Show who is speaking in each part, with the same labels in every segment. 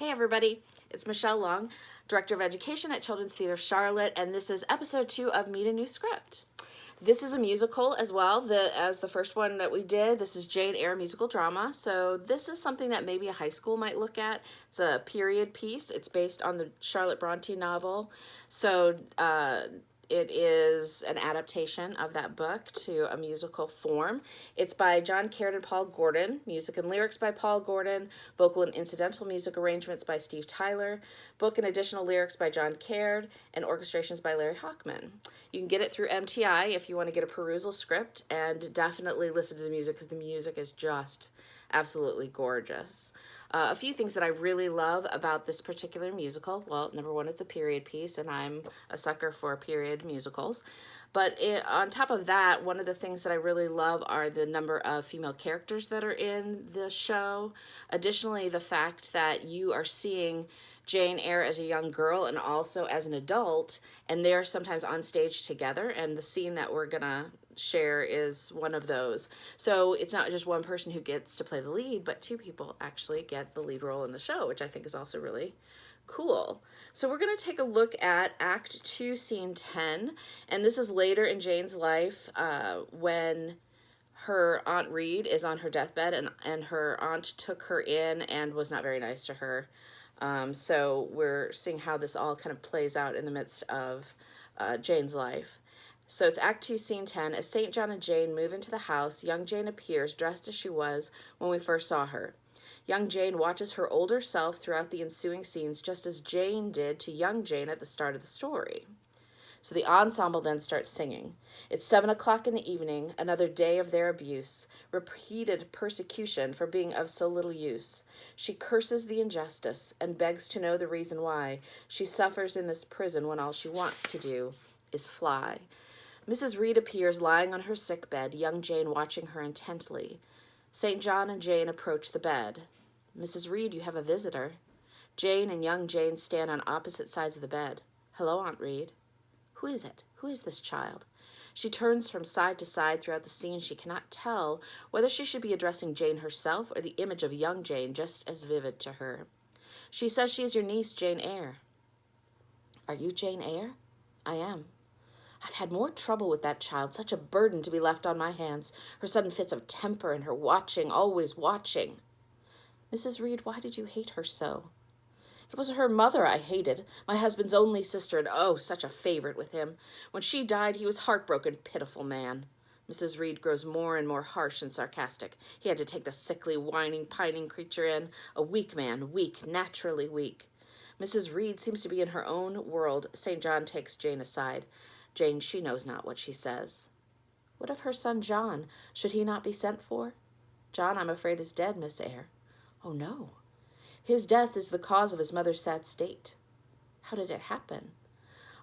Speaker 1: Hey everybody, it's Michelle Long, Director of Education at Children's Theatre Charlotte, and this is episode 2 of Meet a New Script. This is a musical as well, as the first one that we did. This is Jane Eyre musical drama, so this is something that maybe a high school might look at. It's a period piece. It's based on the Charlotte Bronte novel, so it is an adaptation of that book to a musical form. It's by John Caird and Paul Gordon, music and lyrics by Paul Gordon, vocal and incidental music arrangements by Steve Tyler, book and additional lyrics by John Caird, and orchestrations by Larry Hochman. You can get it through MTI if you want to get a perusal script, and definitely listen to the music because the music is just absolutely gorgeous. A few things that I really love about this particular musical. Well, number one, it's a period piece, and I'm a sucker for period musicals. But on top of that, one of the things that I really love are the number of female characters that are in the show. Additionally, the fact that you are seeing Jane Eyre as a young girl and also as an adult, and they're sometimes on stage together, and the scene that we're gonna share is one of those. So it's not just one person who gets to play the lead, but two people actually get the lead role in the show, which I think is also really cool. So we're going to take a look at Act 2, Scene 10, and this is later in Jane's life when her Aunt Reed is on her deathbed, and her aunt took her in and was not very nice to her. So we're seeing how this all kind of plays out in the midst of Jane's life. So it's Act 2, Scene 10. As St. John and Jane move into the house, young Jane appears dressed as she was when we first saw her. Young Jane watches her older self throughout the ensuing scenes, just as Jane did to young Jane at the start of the story. So the ensemble then starts singing. It's 7 o'clock in the evening, another day of their abuse, repeated persecution for being of so little use. She curses the injustice and begs to know the reason why she suffers in this prison when all she wants to do is fly. Mrs. Reed appears lying on her sick bed, young Jane watching her intently. St. John and Jane approach the bed. Mrs. Reed, you have a visitor. Jane and young Jane stand on opposite sides of the bed. Hello, Aunt Reed. Who is it? Who is this child? She turns from side to side throughout the scene. She cannot tell whether she should be addressing Jane herself or the image of young Jane, just as vivid to her. She says she is your niece, Jane Eyre. Are you Jane Eyre? I am. I've had more trouble with that child, such a burden to be left on my hands, her sudden fits of temper and her watching, always watching. Mrs. Reed, why did you hate her so? It was her mother I hated, my husband's only sister, and oh, such a favorite with him. When she died, he was heartbroken, pitiful man. Mrs. Reed grows more and more harsh and sarcastic. He had to take the sickly, whining, pining creature in, a weak man, weak, naturally weak. Mrs. Reed seems to be in her own world. St. John takes Jane aside. Jane, she knows not what she says. What of her son John? Should he not be sent for? John, I'm afraid, is dead, Miss Eyre. Oh, no. His death is the cause of his mother's sad state. How did it happen?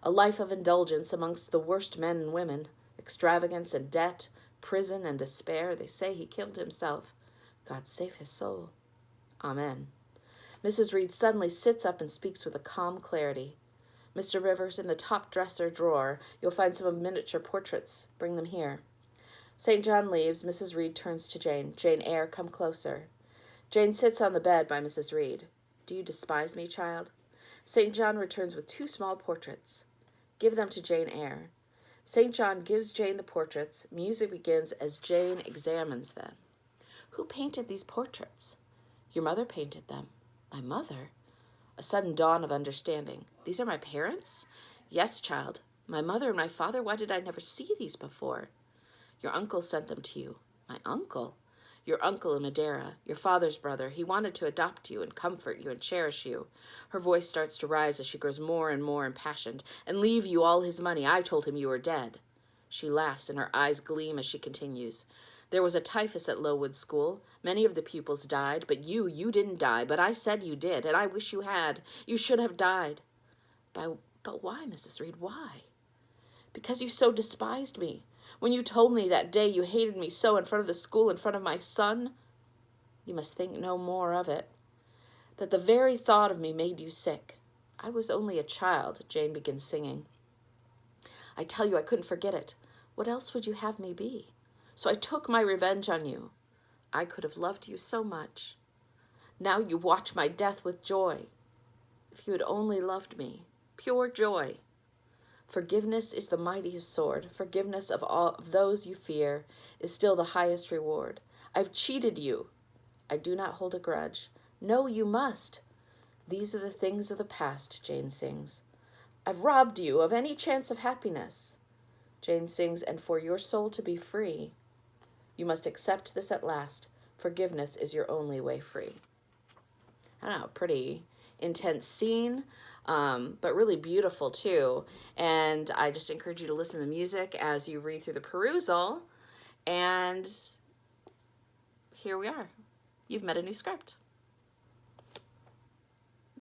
Speaker 1: A life of indulgence amongst the worst men and women, extravagance and debt, prison and despair. They say he killed himself. God save his soul. Amen. Mrs. Reed suddenly sits up and speaks with a calm clarity. Mr. Rivers, in the top dresser drawer, you'll find some miniature portraits. Bring them here. St. John leaves. Mrs. Reed turns to Jane. Jane Eyre, come closer. Jane sits on the bed by Mrs. Reed. Do you despise me, child? St. John returns with 2 small portraits. Give them to Jane Eyre. St. John gives Jane the portraits. Music begins as Jane examines them. Who painted these portraits? Your mother painted them. My mother? A sudden dawn of understanding. These are my parents? Yes, child. My mother and my father. Why did I never see these before? Your uncle sent them to you. My uncle? Your uncle in Madeira, your father's brother. He wanted to adopt you and comfort you and cherish you. Her voice starts to rise as she grows more and more impassioned. And leave you all his money. I told him you were dead. She laughs and her eyes gleam as she continues. There was a typhus at Lowood School. Many of the pupils died, but you didn't die. But I said you did, and I wish you had. You should have died. But why, Mrs. Reed, why? Because you so despised me. When you told me that day you hated me so in front of the school, in front of my son, you must think no more of it. That the very thought of me made you sick. I was only a child, Jane begins singing. I tell you I couldn't forget it. What else would you have me be? So I took my revenge on you. I could have loved you so much. Now you watch my death with joy. If you had only loved me, pure joy. Forgiveness is the mightiest sword. Forgiveness of all of those you fear is still the highest reward. I've cheated you. I do not hold a grudge. No, you must. These are the things of the past, Jane sings. I've robbed you of any chance of happiness. Jane sings, and for your soul to be free, you must accept this at last. Forgiveness is your only way free. I don't know, pretty intense scene, but really beautiful too. And I just encourage you to listen to the music as you read through the perusal. And here we are. You've met a new script.